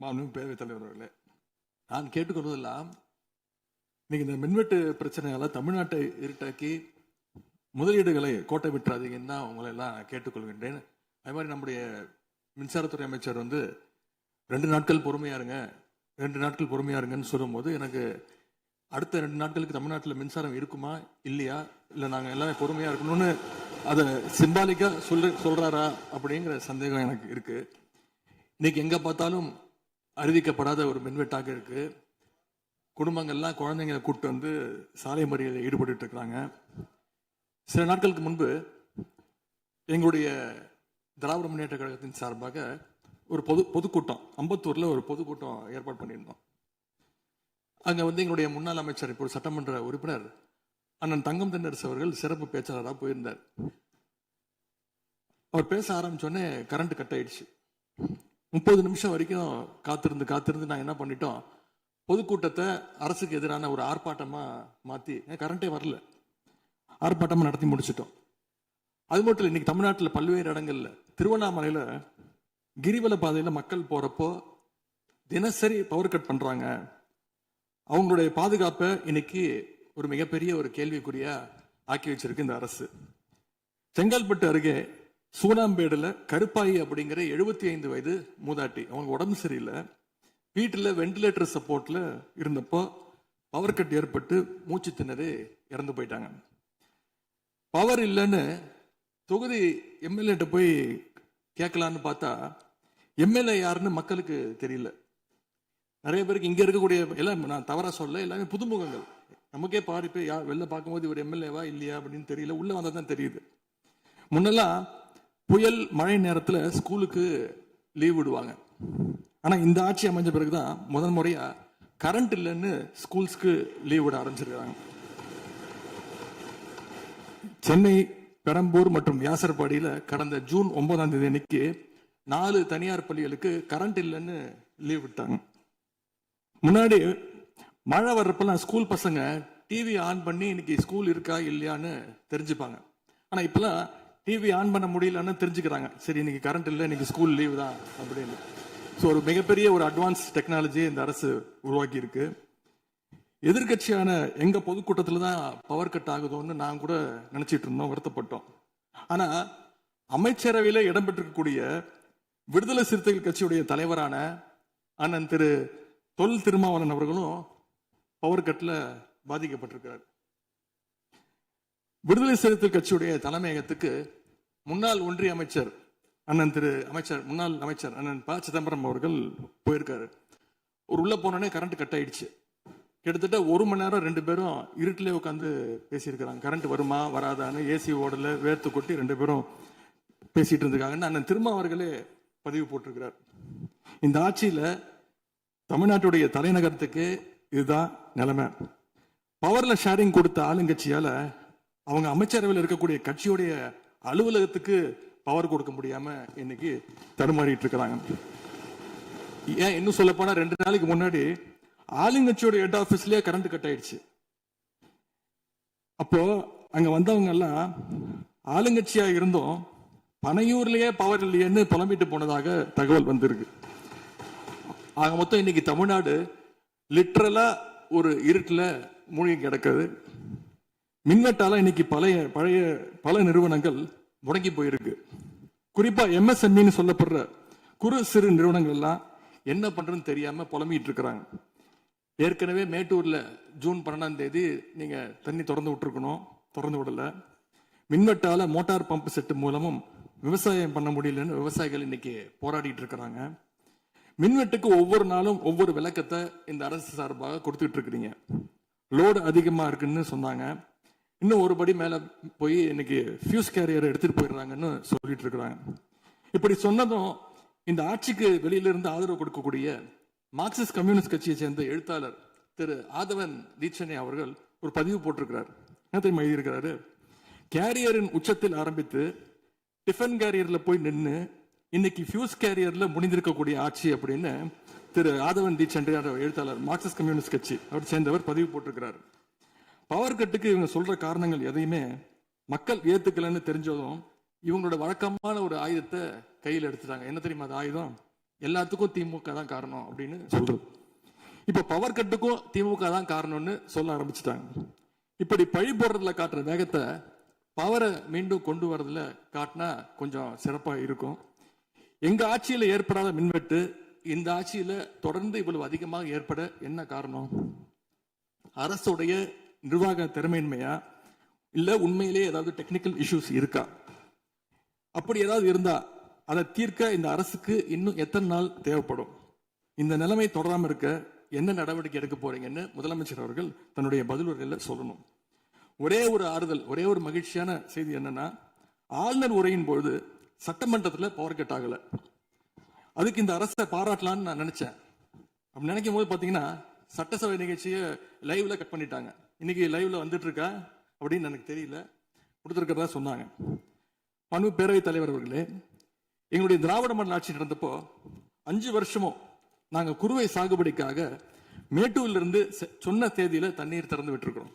மாண்புமிகு பேரவைத் தலைவர் அவர்களே, நான் கேட்டுக்கொள்வதெல்லாம் நீங்க இந்த மின்வெட்டு பிரச்சனையால தமிழ்நாட்டை இருட்டாக்கி முதலீடுகளை கோட்டை விட்டுறாதீங்கன்னு தான் உங்களை எல்லாம் கேட்டுக்கொள்கின்றேன். அதே மாதிரி நம்முடைய மின்சாரத்துறை அமைச்சர் 2 நாட்கள் பொறுமையா இருங்க, 2 நாட்கள் பொறுமையா இருங்கன்னு சொல்லும்போது எனக்கு அடுத்த 2 நாட்களுக்கு தமிழ்நாட்டில் மின்சாரம் இருக்குமா இல்லையா, இல்லை நாங்கள் எல்லாமே பொறுமையா இருக்கணும்னு அதை சிம்பாலிக்கா சொல்றாரா அப்படிங்கிற சந்தேகம் எனக்கு இருக்கு. இன்னைக்கு எங்க பார்த்தாலும் அறிவிக்கப்படாத ஒரு மின்வெட்டாக இருக்கு. குடும்பங்கள்லாம் குழந்தைங்களை கூப்பிட்டு சாலை மறியலில் ஈடுபட்டு இருக்கிறாங்க. சில நாட்களுக்கு முன்பு எங்களுடைய திராவிட முன்னேற்ற கழகத்தின் சார்பாக ஒரு பொதுக்கூட்டம் அம்பத்தூர்ல ஒரு பொதுக்கூட்டம் ஏற்பாடு பண்ணியிருந்தோம். அங்க எங்களுடைய முன்னாள் அமைச்சர் இப்போ சட்டமன்ற உறுப்பினர் அண்ணன் தங்கம் தென்னரசு அவர்கள் சிறப்பு பேச்சாளராக போயிருந்தார். அவர் பேச ஆரம்பிச்சோடனே கரண்ட் கட் ஆயிடுச்சு. 30 நிமிஷம் வரைக்கும் காத்திருந்து நாங்கள் என்ன பண்ணிட்டோம், பொதுக்கூட்டத்தை அரசுக்கு எதிரான ஒரு ஆர்ப்பாட்டமா மாத்தி, கரண்டே வரல, ஆர்ப்பாட்டமா நடத்தி முடிச்சிட்டோம். அது மட்டும் இல்லை, இன்னைக்கு தமிழ்நாட்டில் பல்வேறு இடங்கள்ல, திருவண்ணாமலையில கிரிவல பாதையில மக்கள் போறப்போ தினசரி பவர் கட் பண்றாங்க. அவங்களுடைய பாதுகாப்பை இன்னைக்கு ஒரு மிகப்பெரிய ஒரு கேள்விக்குறியா ஆக்கி வச்சிருக்கு இந்த அரசு. செங்கல்பட்டு அருகே சூனாம்பேடுல கருப்பாயி அப்படிங்கிற 75 வயது மூதாட்டி, அவங்க உடம்பு சரியில்லை, வீட்டில் வெண்டிலேட்டர் சப்போர்ட்ல இருந்தப்போ பவர் கட் ஏற்பட்டு மூச்சு திணறி இறந்து போயிட்டாங்க. பவர் இல்லைன்னு தொகுதி எம்எல்ஏ போய் கேட்கலான்னு பார்த்தா எம்எல்ஏ யாருன்னு மக்களுக்கு தெரியல. நிறைய பேருக்கு இங்க இருக்கக்கூடிய எல்லாம், நான் தவறா சொல்ல, எல்லாமே புதுமுகங்கள். நமக்கே பாதி பேர் வெளில பார்க்கும்போது இவர் எம்எல்ஏவா இல்லையா அப்படின்னு தெரியல, உள்ள வந்தா தான் தெரியுது. முன்னெல்லாம் புயல் மழை நேரத்துல ஸ்கூலுக்கு லீவ் விடுவாங்க. ஆனா இந்த ஆட்சி அமைஞ்ச பிறகுதான் முதல் முறையா கரண்ட் இல்லைன்னு ஸ்கூல்ஸ்க்கு லீவ் விட ஆரம்பிச்சிருக்காங்க. சென்னை, பெரம்பூர் மற்றும் வியாசர்பாடியில கடந்த ஜூன் 9ஆம் தேதி அன்னைக்கு 4 தனியார் பள்ளிகளுக்கு கரண்ட் இல்லைன்னு லீவ் விட்டாங்க. முன்னாடி மழை வர்றப்பெல்லாம் ஸ்கூல் பசங்க டிவி ஆன் பண்ணி இன்னைக்கு ஸ்கூல் இருக்கா இல்லையான்னு தெரிஞ்சுப்பாங்க. ஆனா இப்பெல்லாம் டிவி ஆன் பண்ண முடியலன்னு தெரிஞ்சுக்கிறாங்க, சரி இன்னைக்கு கரண்ட் இல்லை, இன்னைக்கு ஸ்கூல் லீவ் தான் அப்படின்னு. ஸோ ஒரு மிகப்பெரிய ஒரு அட்வான்ஸ் டெக்னாலஜி இந்த அரசு உருவாக்கி இருக்கு. எதிர்கட்சியான எங்க பொதுக்கூட்டத்தில் தான் பவர் கட் ஆகுதோன்னு நான் கூட நினைச்சிட்டு இருந்தோம், வருத்தப்பட்டோம். ஆனா அமைச்சரவையில இடம்பெற்றிருக்கக்கூடிய விடுதலை சிறுத்தைகள் கட்சியுடைய தலைவரான அண்ணன் திரு தொல் திருமாவளவன் அவர்களும் பவர் கட்ல பாதிக்கப்பட்டிருக்கிறார். விடுதலை சிறுத்தைகள் கட்சியுடைய தலைமையகத்துக்கு முன்னாள் ஒன்றிய அமைச்சர் முன்னாள் அமைச்சர் அண்ணன் ப சிதம்பரம் அவர்கள் போயிருக்காரு. ஒரு உள்ள போனோடனே கரண்ட் கட் ஆயிடுச்சு. கிட்டத்தட்ட 1 மணி நேரம் 2 பேரும் இருட்டிலே உட்காந்து பேசியிருக்கிறாங்க. கரண்ட் வருமா வராதான்னு, ஏசி ஓடல, வேர்த்து கொட்டி 2 பேரும் பேசிட்டு இருந்திருக்காங்கன்னு அண்ணன் திருமா அவர்களே பதிவு போட்டிருக்கிறார். இந்த ஆட்சியில தமிழ்நாட்டுடைய தலைநகரத்துக்கு இதுதான் நிலைமை. பவர்ல ஷேரிங் கொடுத்த ஆளுங்கட்சியால அவங்க அமைச்சரவையில் இருக்கக்கூடிய கட்சியுடைய அலுவலகத்துக்கு பவர் கொடுக்க முடியாம இன்னைக்கு தடுமாறிட்டு இருக்கிறாங்க. ஏன் இன்னும் சொல்ல போனா 2 நாளைக்கு முன்னாடி ஆளுங்கட்சியோட ஹெட் ஆபீஸ்லயே கரண்ட் கட் ஆயிடுச்சு. அப்போ அங்க வந்தவங்க எல்லாம் ஆளுங்கட்சியா இருந்தும் பனையூர்லயே பவர் இல்லையேன்னு புலம்பிட்டு போனதாக தகவல் வந்திருக்கு. ஆக மொத்தம் இன்னைக்கு தமிழ்நாடு லிட்டரலா ஒரு இருட்டுல மூழ்கி கிடக்குது. மின்வெட்டால இன்னைக்கு பல நிறுவனங்கள் முடங்கி போயிருக்கு. குறிப்பா எம்எஸ்எம்இன்னு சொல்லப்படுற குறு சிறு நிறுவனங்கள் எல்லாம் என்ன பண்றதுன்னு தெரியாம புலம்பிட்டு இருக்கிறாங்க. ஏற்கனவே மேட்டூர்ல ஜூன் 12ஆம் தேதி நீங்க தண்ணி திறந்து விட்டுருக்கணும், திறந்து விடல. மின்வெட்டால மோட்டார் பம்ப் செட்டு மூலமும் விவசாயம் பண்ண முடியலன்னு விவசாயிகள் இன்னைக்கு போராடிட்டு இருக்கிறாங்க. மின்வெட்டுக்கு ஒவ்வொரு நாளும் ஒவ்வொரு விளக்கத்தை இந்த அரசு சார்பாக கொடுத்துட்டு இருக்கிறீங்க. லோடு அதிகமா இருக்குன்னு சொன்னாங்க. இன்னும் ஒரு படி மேல போய் இன்னைக்கு ஃபியூஸ் கேரியர் எடுத்துட்டு போயிடுறாங்கன்னு சொல்லிட்டு இருக்கிறாங்க. இப்படி சொன்னதும் இந்த ஆட்சிக்கு வெளியில இருந்து ஆதரவு கொடுக்கக்கூடிய மார்க்சிஸ்ட் கம்யூனிஸ்ட் கட்சியை சேர்ந்த எழுத்தாளர் திரு ஆதவன் தீட்சணை அவர்கள் ஒரு பதிவு போட்டிருக்கிறார். என்ன தெரியுமா எழுதியிருக்கிறாரு, கேரியரின் உச்சத்தில் ஆரம்பித்து டிஃபன் கேரியர்ல போய் நின்று இன்னைக்கு ஃபியூஸ் கேரியர்ல முடிந்திருக்கக்கூடிய ஆட்சி அப்படின்னு திரு ஆதவன் தீட்சணை எழுத்தாளர் மார்க்சிஸ்ட் கம்யூனிஸ்ட் கட்சி அவர் சேர்ந்தவர் பதிவு போட்டிருக்கிறார். பவர் கட்டுக்கு இவங்க சொல்ற காரணங்கள் எதையுமே மக்கள் ஏத்துக்கலன்னு தெரிஞ்சதும் இவங்களோட வழக்கமான ஒரு ஆயுதத்தை கையில் எடுத்துட்டாங்க. என்ன தெரியுமா அது ஆயுதம்? எல்லாத்துக்கும் திமுக தான் காரணம் அப்படின்னு சொல்றது. இப்ப பவர் கட்டுக்கும் திமுக தான் காரணம்னு சொல்ல ஆரம்பிச்சுட்டாங்க. இப்படி பழி போடுறதுல காட்டுற வேகத்தை பவரை மீண்டும் கொண்டு வரதுல காட்டினா கொஞ்சம் சிறப்பா இருக்கும். எங்க ஆட்சியில ஏற்படாத மின்வெட்டு இந்த ஆட்சியில தொடர்ந்து இவ்வளவு அதிகமாக ஏற்பட என்ன காரணம்? அரசுடைய நிர்வாக திறமையின்மையா, இல்ல உண்மையிலேயே ஏதாவது டெக்னிக்கல் இஷ்யூஸ் இருக்கா? அப்படி ஏதாவது இருந்தா அதை தீர்க்க இந்த அரசுக்கு இன்னும் எத்தனை நாள் தேவைப்படும்? இந்த நிலைமை தொடராம இருக்க என்ன நடவடிக்கை எடுக்க போறீங்கன்னு முதலமைச்சர் அவர்கள் தன்னுடைய பதிலுரையில சொல்லணும். ஒரே ஒரு ஆறுதல், ஒரே ஒரு மகிழ்ச்சியான செய்தி என்னன்னா, ஆளுநர் உரையின் பொழுது சட்டமன்றத்தில் பவர் கட் ஆகல. அதுக்கு இந்த அரசை பாராட்டலான்னு நான் நினைச்சேன். அப்படி நினைக்கும் போது பாத்தீங்கன்னா சட்டசபை நிகழ்ச்சியை லைவ்ல கட் பண்ணிட்டாங்க. இன்னைக்கு லைவ்ல வந்துட்டு இருக்கா அப்படின்னு எனக்கு தெரியல, கொடுத்துருக்கிறதா சொன்னாங்க. மனு பேரவைத் தலைவர் அவர்களே, எங்களுடைய திராவிட மாடல் ஆட்சி நடந்தப்போ 5 வருஷமும் நாங்க குறுவை சாகுபடிக்காக மேட்டூர்ல இருந்து சொன்ன தேதியில தண்ணீர் திறந்து விட்டுருக்கிறோம்.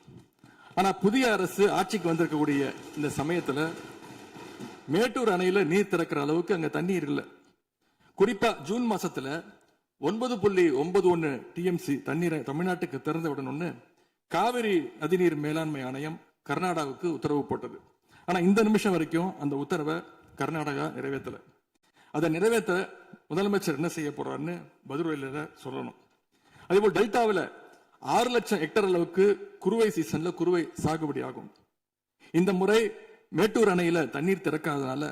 ஆனா புதிய அரசு ஆட்சிக்கு வந்திருக்கக்கூடிய இந்த சமயத்துல மேட்டூர் அணையில நீர் திறக்கிற அளவுக்கு அங்க தண்ணீர் இல்லை. குறிப்பா ஜூன் மாசத்துல 9.91 டிஎம்சி தண்ணீரை தமிழ்நாட்டுக்கு திறந்து விடணும்னு காவிரி நதிநீர் மேலாண்மை ஆணையம் கர்நாடகாவுக்கு உத்தரவு போட்டது. ஆனா இந்த நிமிஷம் வரைக்கும் அந்த உத்தரவை கர்நாடகா நிறைவேற்றல. அதை நிறைவேற்ற முதலமைச்சர் என்ன செய்ய போறாருன்னு பதிலுரையில சொல்லணும். அதேபோல் டெல்டாவில் 6 லட்சம் ஹெக்டர் அளவுக்கு குறுவை சீசன்ல குறுவை சாகுபடி ஆகும். இந்த முறை மேட்டூர் அணையில தண்ணீர் திறக்காதனால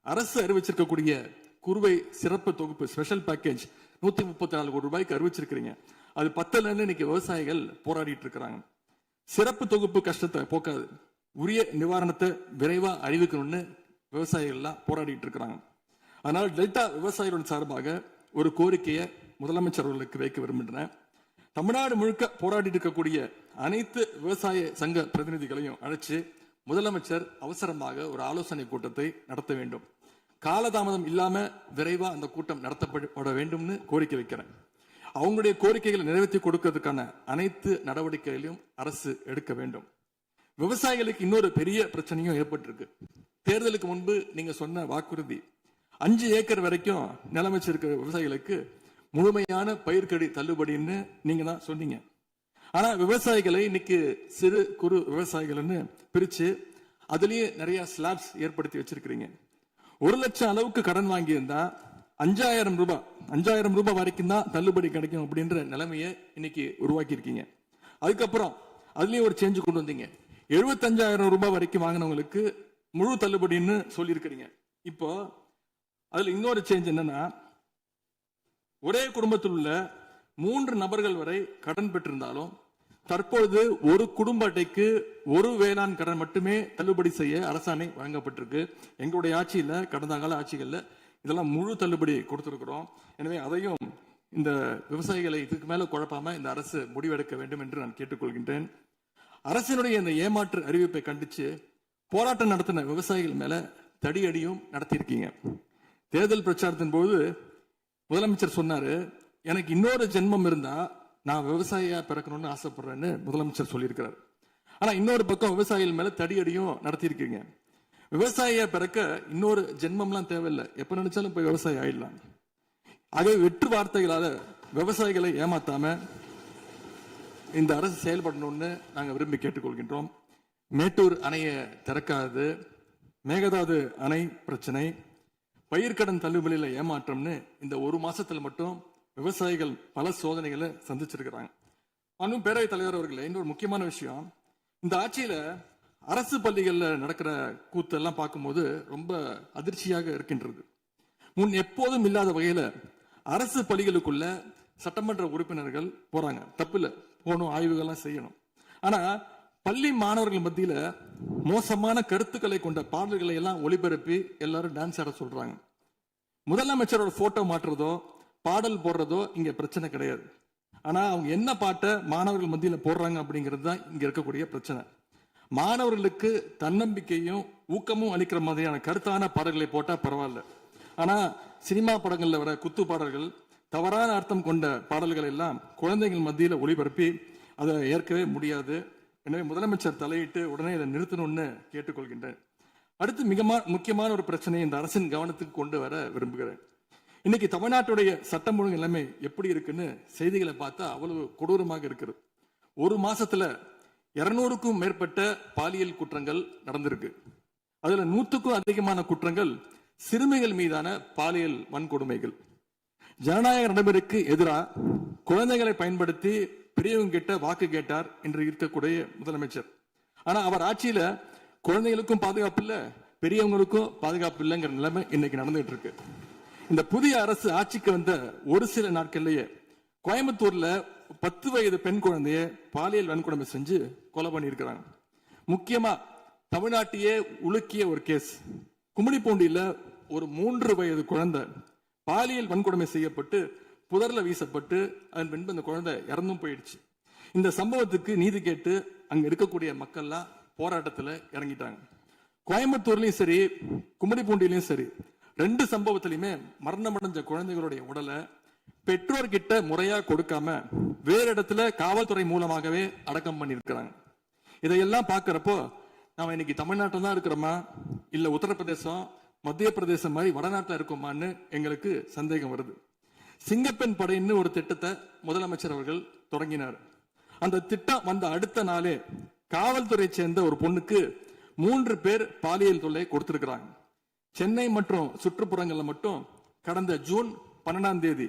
அரசு அறிவிச்சிருக்கக்கூடிய குறுவை சிறப்பு தொகுப்பு ஸ்பெஷல் பேக்கேஜ் 134 கோடி ரூபாய்க்கு அறிவிச்சிருக்கிறீங்க. அது பத்தலன்னு இன்னைக்கு விவசாயிகள் போராடிட்டு இருக்கிறாங்க. சிறப்பு தொகுப்பு கஷ்டத்தை போக்காது, உரிய நிவாரணத்தை விரைவா அறிவிக்கணும்னு விவசாயிகள் எல்லாம் போராடிட்டு இருக்கிறாங்க. அதனால் டெல்டா விவசாயிகளின் சார்பாக ஒரு கோரிக்கையை முதலமைச்சர் அவர்களுக்கு வைக்க விரும்புகிறேன். தமிழ்நாடு முழுக்க போராடிட்டு இருக்கக்கூடிய அனைத்து விவசாய சங்க பிரதிநிதிகளையும் அழைச்சு முதலமைச்சர் அவசரமாக ஒரு ஆலோசனை கூட்டத்தை நடத்த வேண்டும். காலதாமதம் இல்லாம விரைவா அந்த கூட்டம் நடத்தப்பட வேண்டும்னு கோரிக்கை வைக்கிறேன். அவங்களுடைய கோரிக்கைகளை நிறைவேற்றி கொடுக்கிறதுக்கான அனைத்து நடவடிக்கைகளையும் அரசு எடுக்க வேண்டும். விவசாயிகளுக்கு இன்னொரு பெரிய பிரச்சனையும் ஏற்பட்டிருக்கு. தேர்தலுக்கு முன்பு நீங்க சொன்ன வாக்குறுதி 5 ஏக்கர் வரைக்கும் நிலம் வச்சிருக்கிற விவசாயிகளுக்கு முழுமையான பயிர்க்கடி தள்ளுபடின்னு நீங்க தான் சொன்னீங்க. ஆனா விவசாயிகளை இன்னைக்கு சிறு குறு விவசாயிகள்னு பிரிச்சு அதுலயே நிறைய ஸ்லாப்ஸ் ஏற்படுத்தி வச்சிருக்கிறீங்க. 1 லட்சம் அளவுக்கு கடன் வாங்கியிருந்தா 5000 ரூபாய் வரைக்கும் தான் தள்ளுபடி கிடைக்கும் அப்படின்ற நிலைமையை இன்னைக்கு உருவாக்கி இருக்கீங்க. அதுக்கப்புறம் அதுலயும் ஒரு சேஞ்ச் கொண்டு வந்தீங்க. 75,000 ரூபாய் வரைக்கும் வாங்கினவங்களுக்கு முழு தள்ளுபடின்னு சொல்லியிருக்கிறீங்க. இப்போ அதுல இன்னொரு சேஞ்ச் என்னன்னா, ஒரே குடும்பத்தில் உள்ள 3 நபர்கள் வரை கடன் பெற்றிருந்தாலும் தற்பொழுது ஒரு குடும்ப அட்டைக்கு ஒரு வேளாண் கடன் மட்டுமே தள்ளுபடி செய்ய அரசாணை வழங்கப்பட்டிருக்கு. எங்களுடைய ஆட்சியில, கடந்த கால ஆட்சிகள்ல இதெல்லாம் முழு தள்ளுபடி கொடுத்திருக்கிறோம். எனவே அதையும் இந்த விவசாயிகளை இதுக்கு மேல குழப்பாம இந்த அரசு முடிவெடுக்க வேண்டும் என்று நான் கேட்டுக்கொள்கின்றேன். அரசினுடைய இந்த ஏமாற்று அறிவிப்பை கண்டிச்சு போராட்டம் நடத்தின விவசாயிகள் மேல தடியடியும் நடத்தியிருக்கீங்க. தேர்தல் பிரச்சாரத்தின் போது முதலமைச்சர் சொன்னாரு, எனக்கு இன்னொரு ஜென்மம் இருந்தா நான் விவசாயியா பிறக்கணும்னு ஆசைப்படுறேன்னு முதலமைச்சர் சொல்லியிருக்கிறார். ஆனா இன்னொரு பக்கம் விவசாயிகள் மேல தடியடியும் நடத்தியிருக்கீங்க. விவசாயியா பிறக்க இன்னொரு ஜென்மம்லாம் தேவையில்லை, எப்ப நினைச்சாலும் போய் விவசாயி ஆயிடலாம். ஆகவே வெற்று வார்த்தைகளால விவசாயிகளை ஏமாத்தாம இந்த அரசு செயல்படணும்னு நாங்க விரும்பி கேட்டுக்கொள்கின்றோம். மேட்டூர் அணையை திறக்காது, மேகதாது அணை பிரச்சனை, பயிர்க்கடன் தள்ளுபடியில ஏமாற்றம்னு இந்த 1 மாசத்துல மட்டும் விவசாயிகள் பல சோதனைகளை சந்திச்சிருக்கிறாங்க. ஆனால் பேரவைத் தலைவர் அவர்களே, இன்னொரு முக்கியமான விஷயம், இந்த ஆட்சியில அரசு பள்ளிகள்ல நடக்கிற கூத்தெல்லாம் பார்க்கும்போது ரொம்ப அதிர்ச்சியாக இருக்கின்றது. முன் எப்போதும் இல்லாத வகையில அரசு பள்ளிகளுக்குள்ள சட்டமன்ற உறுப்பினர்கள் போறாங்க. தப்பு இல்லை, போகணும், ஆய்வுகள்லாம் செய்யணும். ஆனா பள்ளி மாணவர்கள் மத்தியில மோசமான கருத்துக்களை கொண்ட பாடல்களை எல்லாம் ஒளிபரப்பி எல்லாரும் டான்ஸ் ஆட சொல்றாங்க. முதலமைச்சரோட போட்டோ மாற்றுறதோ பாடல் போடுறதோ இங்க பிரச்சனை கிடையாது. ஆனா அவங்க என்ன பாட்டை மாணவர்கள் மத்தியில போடுறாங்க அப்படிங்கிறது தான் இங்க இருக்கக்கூடிய பிரச்சனை. மாணவர்களுக்கு தன்னம்பிக்கையும் ஊக்கமும் அளிக்கிற மாதிரியான கருத்தான பாடல்களை போட்டா பரவாயில்ல. ஆனா சினிமா படங்கள்ல வர குத்து பாடல்கள், தவறான அர்த்தம் கொண்ட பாடல்கள் எல்லாம் குழந்தைகள் மத்தியில ஒளிபரப்பி அதை ஏற்கவே முடியாது. எனவே முதலமைச்சர் தலையிட்டு உடனே இதை நிறுத்தணும்னு கேட்டுக்கொள்கின்றேன். அடுத்து மிக முக்கியமான ஒரு பிரச்சனையை இந்த அரசின் கவனத்துக்கு கொண்டு வர விரும்புகிறேன். இன்னைக்கு தமிழ்நாட்டுடைய சட்டம் ஒழுங்கு நிலைமை எப்படி இருக்குன்னு செய்திகளை பார்த்தா அவ்வளவு கொடூரமாக இருக்கிறது. ஒரு மாசத்துல 200க்கும் மேற்பட்ட பாலியல் குற்றங்கள் நடந்திருக்கு. அதுல 100க்கும் அதிகமான குற்றங்கள் சிறுமிகள் மீதான பாலியல் வன்கொடுமைகள். ஜனநாயக நடைமுறைக்கு எதிராக குழந்தைகளை பயன்படுத்தி பெரியவங்க கிட்ட வாக்கு கேட்டார் என்று இருக்கக்கூடிய முதலமைச்சர். ஆனா அவர் ஆட்சியில குழந்தைகளுக்கும் பாதுகாப்பு இல்ல, பெரியவங்களுக்கும் பாதுகாப்பு இல்லைங்கிற நிலைமை இன்னைக்கு நடந்துட்டு இருக்கு. இந்த புதிய அரசு ஆட்சிக்கு வந்த ஒரு சில நாட்கள்லயே கோயம்புத்தூர்ல 10 வயது பெண் குழந்தைய பாலியல் வன்கொடுமை செஞ்சு கொலை பண்ணியிருக்கிறாங்க. முக்கியமா தமிழ்நாட்டையே உலுக்கிய ஒரு கேஸ், கும்மிடிப்பூண்டியில ஒரு 3 வயது குழந்தை பாலியல் வன்கொடுமை செய்யப்பட்டு புதர்ல வீசப்பட்டு அதன் பின்பு அந்த குழந்தை இறந்தும் போயிடுச்சு. இந்த சம்பவத்துக்கு நீதி கேட்டு அங்க இருக்கக்கூடிய மக்கள்லாம் போராட்டத்துல இறங்கிட்டாங்க. கோயம்புத்தூர்லயும் சரி, கும்மிடிப்பூண்டியிலையும் சரி, 2 சம்பவத்திலுமே மரணமடைஞ்ச குழந்தைகளுடைய உடலை பெற்றோர்கிட்ட முறையா கொடுக்காம வேற இடத்துல காவல்துறை மூலமாகவே அடக்கம் பண்ணிருக்கிறாங்க. இதையெல்லாம் பாக்குறப்போ நாம இன்னைக்கு தமிழ்நாட்டில் தான் இருக்கிறோமா, இல்ல உத்தரப்பிரதேசம், மத்திய பிரதேசம் மாதிரி வடநாட்டில் இருக்குமான்னு எங்களுக்கு சந்தேகம் வருது. சிங்கப்பெண் படைன்னு ஒரு திட்டத்தை முதலமைச்சர் அவர்கள் தொடங்கினார். அந்த திட்டம் வந்த அடுத்த நாளே காவல்துறை சேர்ந்த ஒரு பொண்ணுக்கு 3 பேர் பாலியல் தொல்லை கொடுத்திருக்கிறாங்க. சென்னை மற்றும் சுற்றுப்புறங்கள்ல மட்டும் கடந்த ஜூன் 12ஆம் தேதி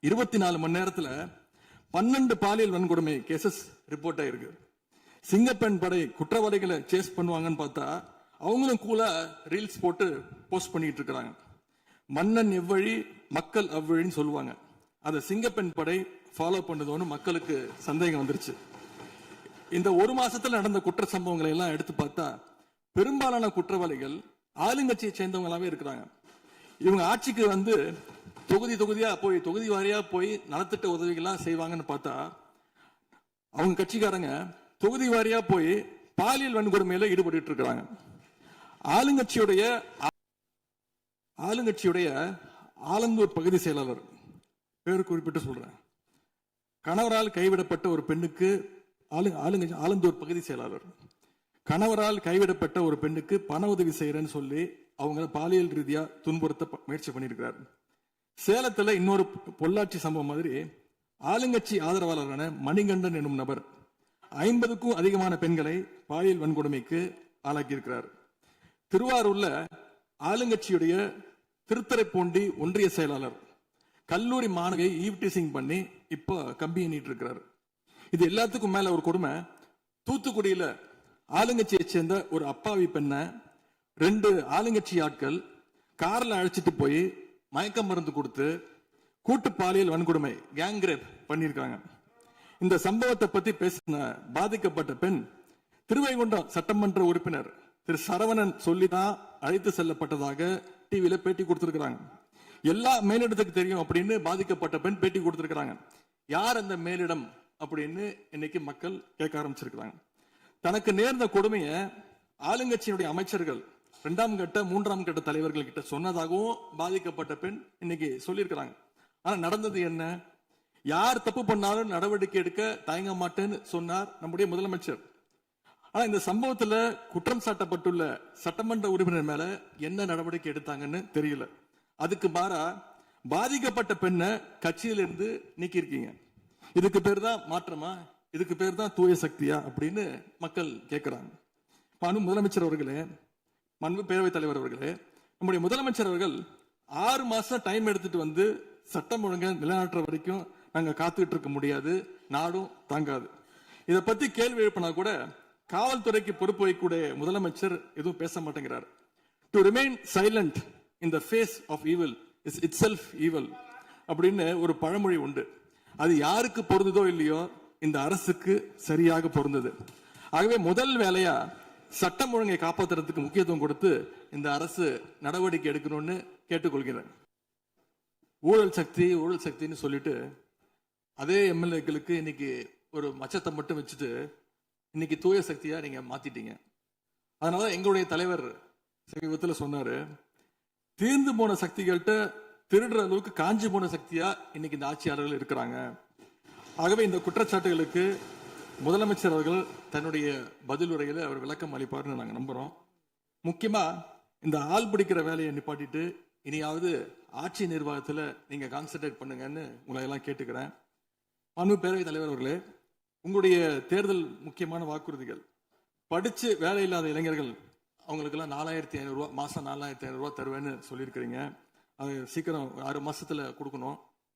24 மணி நேரத்துல 12 பாலியல் வன்கொடுமை கேசஸ் ரிப்போர்ட் ஆயிருக்கு. சிங்கப்பெண் படை குற்றவாளிகளை சேஸ் பண்ணுவாங்கன்னு பார்த்தா அவங்களும் கூட ரீல்ஸ் போட்டு போஸ்ட் பண்ணிட்டு இருக்காங்க. மன்னன் எவ்வழி மக்கள் அவ்வழின்னு சொல்லுவாங்க. அதை சிங்கப்பெண் படை ஃபாலோ பண்ணுதோன்னு மக்களுக்கு சந்தேகம் வந்துருச்சு. இந்த ஒரு மாசத்துல நடந்த குற்ற சம்பவங்களை எல்லாம் எடுத்து பார்த்தா பெரும்பாலான குற்றவாளிகள் ஆளுங்கட்சியை சேர்ந்தவங்களாவே இருக்கிறாங்க. இவங்க ஆட்சிக்கு வந்து தொகுதியா போய் தொகுதி வாரியா போய் நலத்திட்ட உதவிகள்லாம் செய்வாங்கன்னு பார்த்தா அவங்க கட்சிக்காரங்க தொகுதி வாரியா போய் பாலியல் வன்கொடுமையில ஈடுபட்டு இருக்கிறாங்க. ஆளுங்கட்சியுடைய ஆலந்தூர் பகுதி செயலாளர் பேர் குறிப்பிட்டு சொல்றேன். கணவரால் கைவிடப்பட்ட ஒரு பெண்ணுக்கு ஆலந்தூர் பகுதி செயலாளர் கணவரால் கைவிடப்பட்ட ஒரு பெண்ணுக்கு பண உதவி செய்யறேன்னு சொல்லி அவங்க பாலியல் ரீதியா துன்புறுத்த முயற்சி பண்ணியிருக்கிறார். சேலத்துல இன்னொரு பொள்ளாச்சி சம்பவம் மாதிரி ஆளுங்கட்சி ஆதரவாளரான மணிகண்டன் என்னும் நபர் 50க்கும் அதிகமான பெண்களை பாலியல் வன்கொடுமைக்கு ஆளாக்கியிருக்கிறார். திருவாரூர்ல ஆளுங்கட்சியுடைய திருத்துறைப்பூண்டி ஒன்றிய செயலாளர் கல்லூரி மாணவியை ஈவ்டீசிங் பண்ணி இப்ப கம்பி எண்ணிட்டு இருக்கிறார். இது எல்லாத்துக்கும் மேல ஒரு கொடுமை, தூத்துக்குடியில ஆளுங்கட்சியை சேர்ந்த ஒரு அப்பாவி பெண்ணை 2 ஆளுங்கட்சி ஆட்கள் கார்ல அழைச்சிட்டு போய் மயக்க மருந்து கொடுத்து கூட்டு பாலியல் வன்கொடுமை கேங் ரேப் பண்ணிருக்காங்க. இந்த சம்பவத்தை பத்தி பேசின பாதிக்கப்பட்ட பெண் திருவைகுண்டம் சட்டமன்ற உறுப்பினர் திரு சரவணன் சொல்லிதான் அழைத்து செல்லப்பட்டதாக டிவியில பேட்டி கொடுத்திருக்கிறாங்க. எல்லா மேலிடத்துக்கு தெரியும் அப்படின்னு பாதிக்கப்பட்ட பெண் பேட்டி கொடுத்திருக்கிறாங்க. யார் அந்த மேலிடம் அப்படின்னு இன்னைக்கு மக்கள் கேட்க ஆரம்பிச்சிருக்கிறாங்க. தனக்கு நேர்ந்த கொடுமையை ஆளுங்கட்சியினுடைய அமைச்சர்கள் 2ஆம் கட்ட 3ஆம் கட்ட தலைவர்கள் கிட்ட சொன்னதாகவும் பாதிக்கப்பட்ட பெண் இன்னைக்கு சொல்லியிருக்கிறாங்க. ஆனா நடந்தது என்ன? யார் தப்பு பண்ணாலும் நடவடிக்கை எடுக்க தயங்க மாட்டேன்னு சொன்னார் நம்முடைய முதலமைச்சர். ஆனா இந்த சம்பவத்துல குற்றம் சாட்டப்பட்டுள்ள சட்டமன்ற உறுப்பினர் மேல என்ன நடவடிக்கை எடுத்தாங்கன்னு தெரியல. அதுக்கு மாறா பாதிக்கப்பட்ட பெண்ணை கட்சியிலிருந்து நீக்கி இருக்கீங்க. இதுக்கு பேர் தான் மாற்றமா? இதுக்கு பேர் தான் தூய சக்தியா அப்படின்னு மக்கள் கேட்கிறாங்க. முதலமைச்சர் அவர்களே, மாண்பு பேரவைத் தலைவர் அவர்களே, நம்முடைய முதலமைச்சர் அவர்கள் 6 மாசம் டைம் எடுத்துட்டு வந்து சட்டம் ஒழுங்கை நிலைநாட்டுற வரைக்கும் நாங்க காத்துக்கிட்டு இருக்க முடியாது, நாடும் தாங்காது. இதை பத்தி கேள்வி எழுப்பினா கூட காவல்துறைக்கு பொறுப்பு வைக்கக்கூடிய முதலமைச்சர் எதுவும் பேச மாட்டேங்கிறார். To remain silent in the face of evil is itself evil அப்படின்னு ஒரு பழமொழி உண்டு. அது யாருக்கு பொருந்ததோ இல்லையோ இந்த அரசுக்கு சரியாக பொருந்தது. ஆகவே முதல் வேலையா சட்டம் ஒழுங்கை காப்பாற்றுறதுக்கு முக்கியத்துவம் கொடுத்து இந்த அரசு நடவடிக்கை எடுக்கணும்னு கேட்டுக்கொள்கிறேன். ஊழல் சக்தின்னு சொல்லிட்டு அதே எம்எல்ஏக்களுக்கு இன்னைக்கு ஒரு மச்சத்தை மட்டும் வச்சுட்டு இன்னைக்கு தூய சக்தியா நீங்க மாத்திட்டீங்க. அதனால எங்களுடைய தலைவர் சமீபத்தில் சொன்னாரு, தீர்ந்து போன சக்திகள்கிட்ட திருடுற அளவுக்கு காஞ்சி போன சக்தியா இன்னைக்கு இந்த ஆட்சியாளர்கள் இருக்கிறாங்க. ஆகவே இந்த குற்றச்சாட்டுகளுக்கு முதலமைச்சர் அவர்கள் தன்னுடைய பதில் உரையில அவர் விளக்கம் அளிப்பார்னு நாங்க நம்புறோம். முக்கியமா இந்த ஆள் பிடிக்கிற வேலையை நிப்பாட்டிட்டு இனியாவது ஆட்சி நிர்வாகத்தில் நீங்க கான்சென்ட்ரேட் பண்ணுங்கன்னு உங்களை எல்லாம் கேட்டுக்கிறேன். மாண்பு பேரவைத் தலைவர் அவர்களே, உங்களுடைய தேர்தல் முக்கியமான வாக்குறுதிகள், படிச்சு வேலை இல்லாத இளைஞர்கள் அவங்களுக்கெல்லாம் 4500 ரூபா மாசம் 4500 ரூபா தருவேன்னு சொல்லியிருக்கிறீங்க. அது சீக்கிரம் 6 மாசத்துல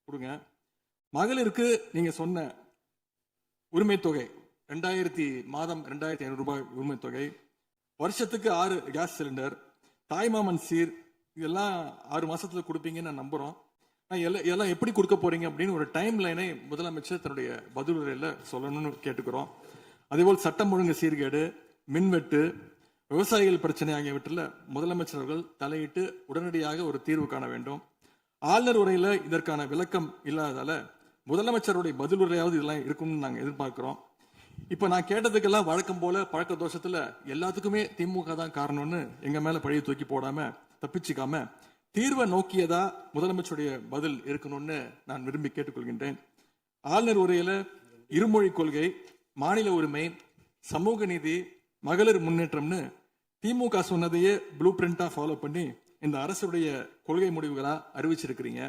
கொடுங்க. மகளிருக்கு நீங்க சொன்ன உரிமை தொகை 2500 ரூபாய் உரிமை தொகை, வருஷத்துக்கு 6 கேஸ் சிலிண்டர், தாய்மாமன் சீர், இதெல்லாம் 6 மாசத்துல கொடுப்பீங்கன்னு நான் நம்புறோம். எல்லாம் எப்படி கொடுக்க போறீங்க அப்படின்னு ஒரு டைம் லைனை முதலமைச்சர் தன்னுடைய பதிலுரையில சொல்லணும்னு கேட்டுக்கிறோம். அதேபோல் சட்டம் ஒழுங்கு சீர்கேடு, மின்வெட்டு, விவசாயிகள் பிரச்சனை ஆகியவற்றில் முதலமைச்சர் அவர்கள் தலையிட்டு உடனடியாக ஒரு தீர்வு காண வேண்டும். ஆளுநர் உரையில இதற்கான விளக்கம் இல்லாததால முதலமைச்சருடைய பதிலுரையாவது இதெல்லாம் இருக்கும்னு நாங்கள் எதிர்பார்க்கிறோம். இப்ப நான் கேட்டதுக்கெல்லாம் வழக்கம் போல பழக்க தோஷத்துல எல்லாத்துக்குமே திமுக தான் காரணம்னு எங்க மேல பழிய தூக்கி போடாம தப்பிச்சுக்காம தீர்வை நோக்கியதா முதலமைச்சருடைய பதில் இருக்கணும்னு நான் விரும்பி கேட்டுக்கொள்கின்றேன். ஆளுநர் உரையில இருமொழி கொள்கை, மாநில உரிமை, சமூக நீதி, மகளிர் முன்னேற்றம்னு திமுக சொன்னதையே ப்ளூ பிரிண்டா ஃபாலோ பண்ணி இந்த அரசுடைய கொள்கை முடிவுகளா அறிவிச்சிருக்கிறீங்க.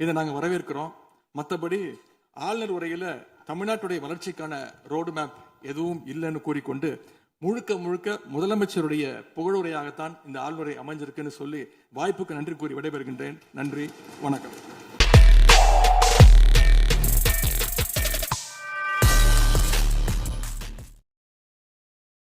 இதை நாங்க வரவேற்கிறோம். மற்றபடி ஆளுநர் உரையில தமிழ்நாட்டுடைய வளர்ச்சிக்கான ரோடு மேப் எதுவும் இல்லைன்னு கூறிக்கொண்டு முழுக்க முதலமைச்சருடைய புகழுரையாகத்தான் இந்த ஆளுநரை அமைஞ்சிருக்குன்னு சொல்லி வாய்ப்புக்கு நன்றி கூறி விடைபெறுகின்றேன். நன்றி, வணக்கம்.